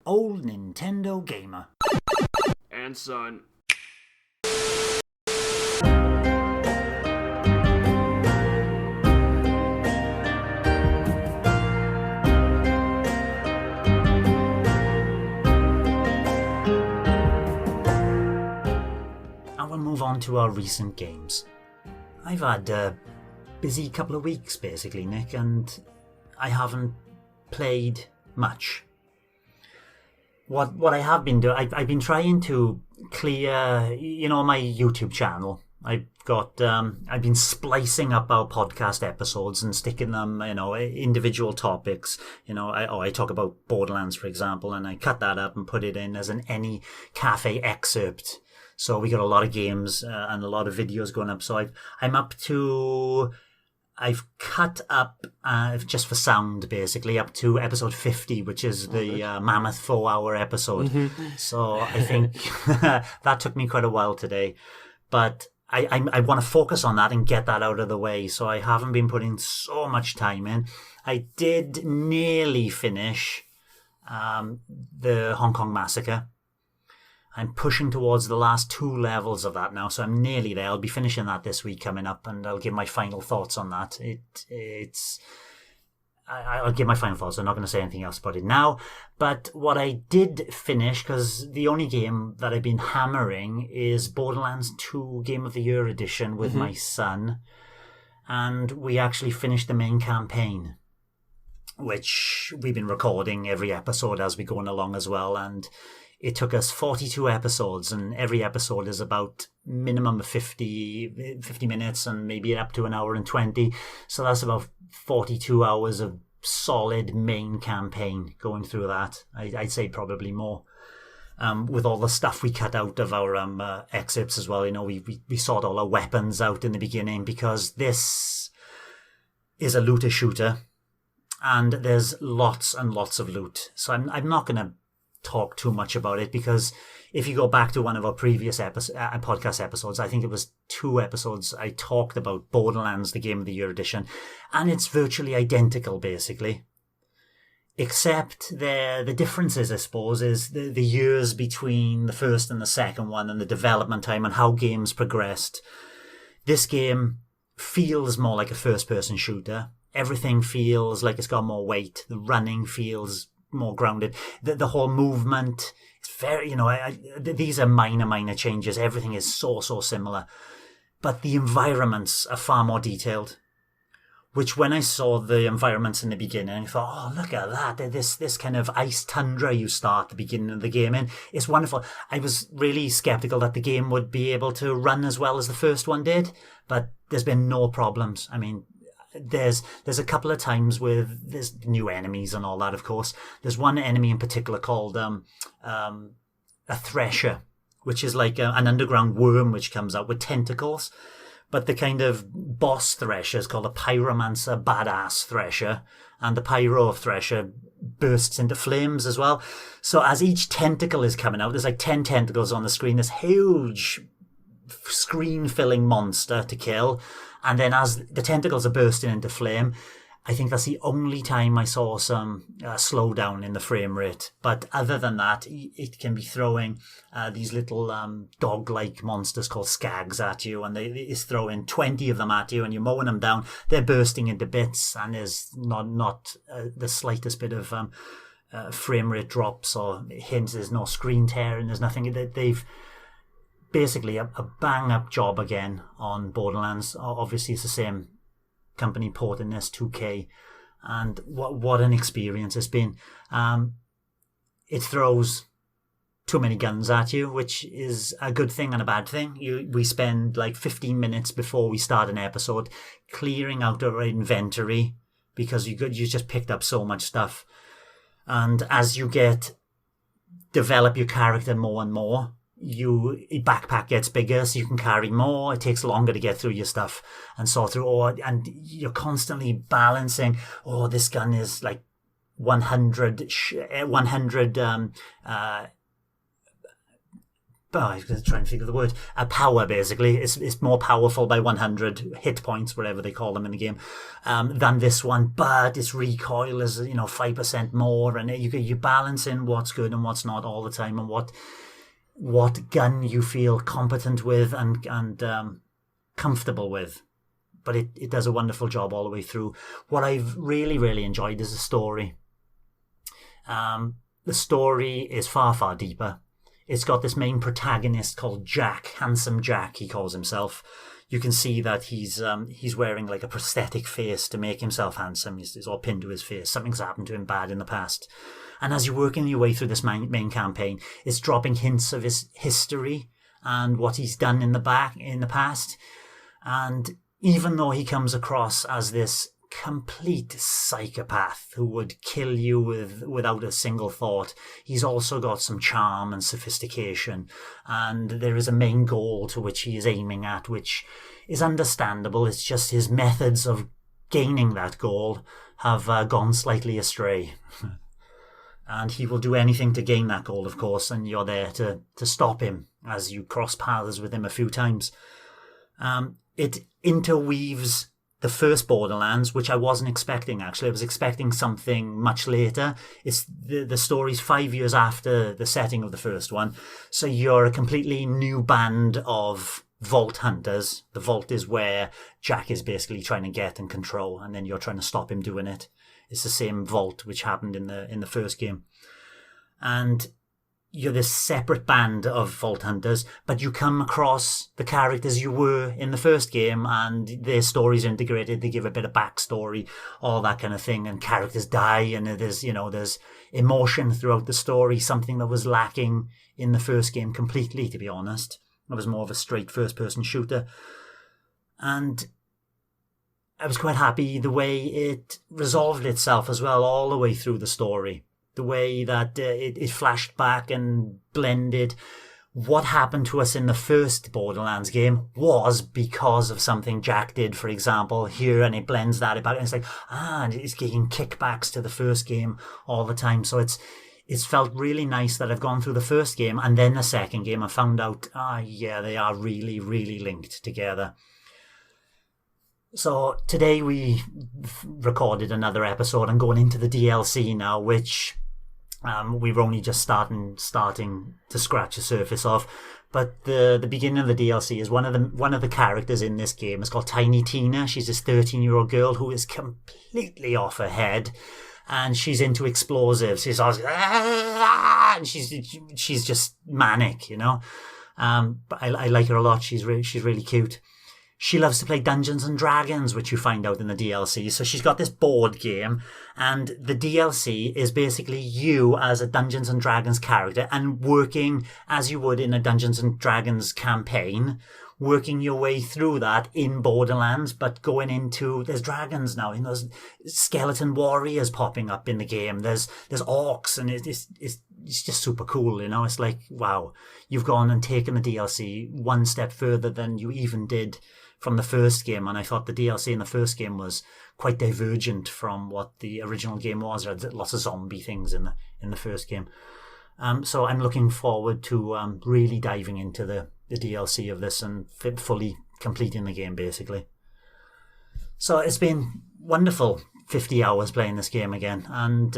old Nintendo gamer. And son. And we'll move on to our recent games. I've had a busy couple of weeks, basically, Nick, and I haven't played much. What I have been doing, I've been trying to clear, my YouTube channel. I've been splicing up our podcast episodes and sticking them, individual topics. I talk about Borderlands, for example, and I cut that up and put it in as an N-E Café excerpt. So we got a lot of games and a lot of videos going up. So I've cut up, just for sound, basically, up to episode 50, which is the mammoth 4-hour episode. Mm-hmm. So I think that took me quite a while today. But I want to focus on that and get that out of the way. So I haven't been putting so much time in. I did nearly finish the Hong Kong Massacre. I'm pushing towards the last 2 levels of that now, so I'm nearly there. I'll be finishing that this week coming up, and I'll give my final thoughts on that. I'll give my final thoughts. I'm not going to say anything else about it now. But what I did finish, because the only game that I've been hammering is Borderlands 2 Game of the Year edition with my son, and we actually finished the main campaign, which we've been recording every episode as we're going along as well, and it took us 42 episodes, and every episode is about minimum of 50 minutes and maybe up to an hour and 20. So that's about 42 hours of solid main campaign going through that. I'd say probably more. With all the stuff we cut out of our excerpts as well. We sort all our weapons out in the beginning because this is a looter shooter and there's lots and lots of loot. So I'm not going to talk too much about it, because if you go back to one of our previous podcast episodes, I think it was 2 episodes, I talked about Borderlands, the Game of the Year edition, and it's virtually identical, basically. Except the differences, I suppose, is the years between the first and the second one and the development time and how games progressed. This game feels more like a first-person shooter. Everything feels like it's got more weight. The running feels more grounded. The whole movement, it's very, these are minor changes. Everything is so similar. But the environments are far more detailed. Which when I saw the environments in the beginning, I thought, oh, look at that. This kind of ice tundra you start the beginning of the game in. It's wonderful. I was really skeptical that the game would be able to run as well as the first one did. But there's been no problems. I mean, there's a couple of times with there's new enemies and all that, of course. There's one enemy in particular called a thresher, which is like an underground worm which comes out with tentacles. But the kind of boss thresher is called a pyromancer badass thresher, and the pyro thresher bursts into flames as well. So as each tentacle is coming out, there's like 10 tentacles on the screen, this huge screen-filling monster to kill. And then as the tentacles are bursting into flame, I think that's the only time I saw some slowdown in the frame rate. But other than that, it can be throwing these little dog-like monsters called skags at you, and it's throwing 20 of them at you, and you're mowing them down. They're bursting into bits, and there's not the slightest bit of frame rate drops or hints. There's no screen tearing. There's nothing. They've basically a bang-up job again on Borderlands. Obviously, it's the same company porting this 2K, and what an experience it's been. It throws too many guns at you, which is a good thing and a bad thing. We spend like 15 minutes before we start an episode clearing out our inventory because you just picked up so much stuff, and as you develop your character more and more, your backpack gets bigger, so you can carry more. It takes longer to get through your stuff and sort through, and you're constantly balancing. Oh, this gun is like 100 I was trying to think of the word, power basically. It's more powerful by 100 hit points, whatever they call them in the game, than this one. But its recoil is 5% more, and you balance in what's good and what's not all the time, and what gun you feel competent with and comfortable with. But it does a wonderful job all the way through. What I've really, really enjoyed is the story. The story is far, far deeper. It's got this main protagonist called Jack, Handsome Jack, he calls himself. You can see that he's wearing like a prosthetic face to make himself handsome. He's all pinned to his face. Something's happened to him bad in the past. And as you're working your way through this main campaign, it's dropping hints of his history and what he's done in the past. And even though he comes across as this complete psychopath who would kill you without a single thought, he's also got some charm and sophistication, and there is a main goal to which he is aiming at, which is understandable. It's just his methods of gaining that goal have gone slightly astray. And he will do anything to gain that goal, of course, and you're there to stop him as you cross paths with him a few times. It interweaves the first Borderlands, which I wasn't expecting, actually. I was expecting something much later. It's the story's 5 years after the setting of the first one. So you're a completely new band of vault hunters. The vault is where Jack is basically trying to get and control, and then you're trying to stop him doing it. It's the same vault which happened in the first game. And you're this separate band of vault hunters, but you come across the characters you were in the first game, and their stories are integrated. They give a bit of backstory, all that kind of thing, and characters die, and there's emotion throughout the story, something that was lacking in the first game completely, to be honest. It was more of a straight first-person shooter. And I was quite happy the way it resolved itself as well, all the way through the story. The way that it flashed back and blended what happened to us in the first Borderlands game was because of something Jack did, for example, here, and it blends that about it. And it's like, and it's getting kickbacks to the first game all the time. So it's felt really nice that I've gone through the first game and then the second game and found out, they are really, really linked together. So today we recorded another episode and going into the DLC now, which we're only just starting to scratch the surface of. But the beginning of the DLC is one of the characters in this game is called Tiny Tina. She's this 13-year-old girl who is completely off her head, and she's into explosives. She's always and she's just manic, But I like her a lot. She's really cute. She loves to play Dungeons and Dragons, which you find out in the DLC. So she's got this board game, and the DLC is basically you as a Dungeons and Dragons character and working as you would in a Dungeons and Dragons campaign, working your way through that in Borderlands, but going into, there's dragons now, there's skeleton warriors popping up in the game, there's orcs, and it's just super cool, It's like, wow, you've gone and taken the DLC one step further than you even did from the first game. And I thought the DLC in the first game was quite divergent from what the original game was. There had lots of zombie things in the first game. So I'm looking forward to really diving into the DLC of this and fully completing the game, basically. So it's been wonderful 50 hours playing this game again. And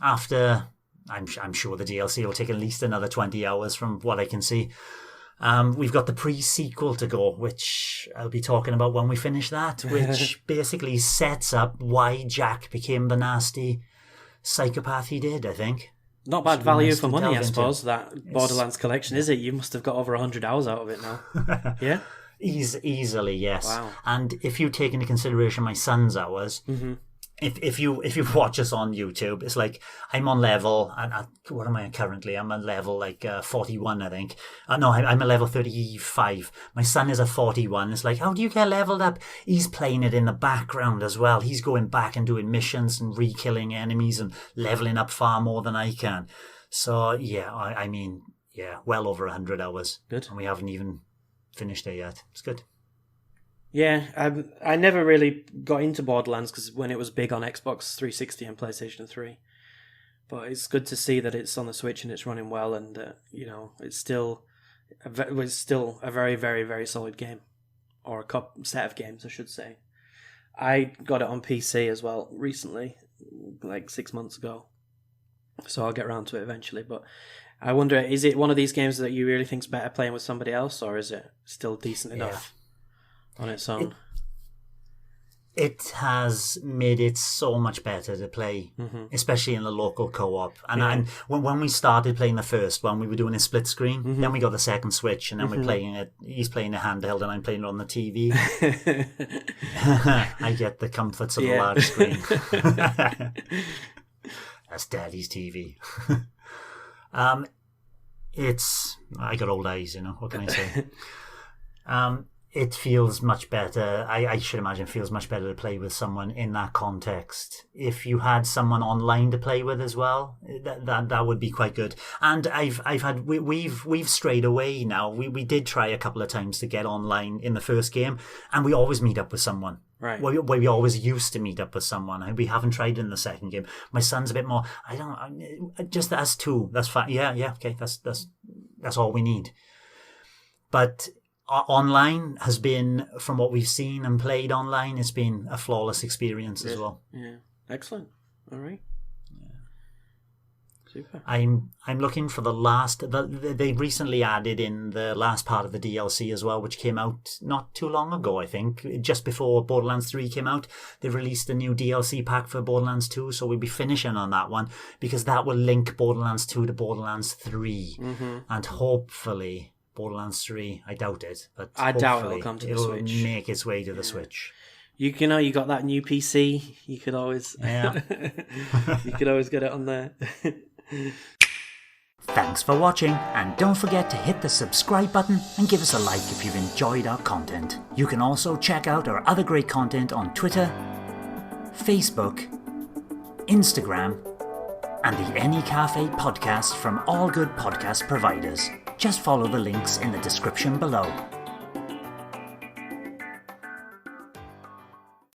after, I'm sure the DLC will take at least another 20 hours from what I can see. We've got the pre-sequel to go, which I'll be talking about when we finish that, which basically sets up why Jack became the nasty psychopath he did, I think. Not bad value for money, I suppose, that Borderlands collection, is it? You must have got over 100 hours out of it now. Yeah? Easily, yes. Wow. And if you take into consideration my son's hours, if you watch us on YouTube, it's like I'm on level, what am I currently? I'm on level 41, I think. No, I'm a level 35. My son is a 41. It's like, how do you get leveled up? He's playing it in the background as well. He's going back and doing missions and re-killing enemies and leveling up far more than I can. So, yeah, I mean, well over 100 hours. Good. And we haven't even finished it yet. It's good. Yeah, I never really got into Borderlands because when it was big on Xbox 360 and PlayStation 3. But it's good to see that it's on the Switch and it's running well, and it's still It was still a very, very, very solid game. Or a set of games, I should say. I got it on PC as well recently, like 6 months ago. So I'll get around to it eventually. But I wonder, is it one of these games that you really think's better playing with somebody else, or is it still decent enough on its own? It has made it so much better to play, especially in the local co-op. And when we started playing the first one, we were doing a split screen. Then we got the second Switch, and then we're playing it. He's playing a handheld, and I'm playing it on the TV. I get the comforts of a large screen. That's Daddy's TV. I got old eyes, what can I say? It feels much better. I should imagine it feels much better to play with someone in that context. If you had someone online to play with as well, that would be quite good. And we've strayed away now. We did try a couple of times to get online in the first game, and we always meet up with someone. Right. Where we always used to meet up with someone, and we haven't tried it in the second game. My son's a bit more. Just us two. That's fine. Yeah. Okay. That's all we need. But online has been, from what we've seen and played online, it's been a flawless experience as well. Yeah, excellent. All right. Yeah. Super. I'm looking for the last. They recently added in the last part of the DLC as well, which came out not too long ago. I think just before Borderlands 3 came out, they released a new DLC pack for Borderlands 2. So we'll be finishing on that one because that will link Borderlands 2 to Borderlands 3, and hopefully Borderlands 3, I doubt it, but I doubt it'll come to the Switch. It'll make its way to the Switch. You got that new PC. You could always, you could always get it on there. Thanks for watching, and don't forget to hit the subscribe button and give us a like if you've enjoyed our content. You can also check out our other great content on Twitter, Facebook, Instagram, and the N-E Café podcast from all good podcast providers. Just follow the links in the description below.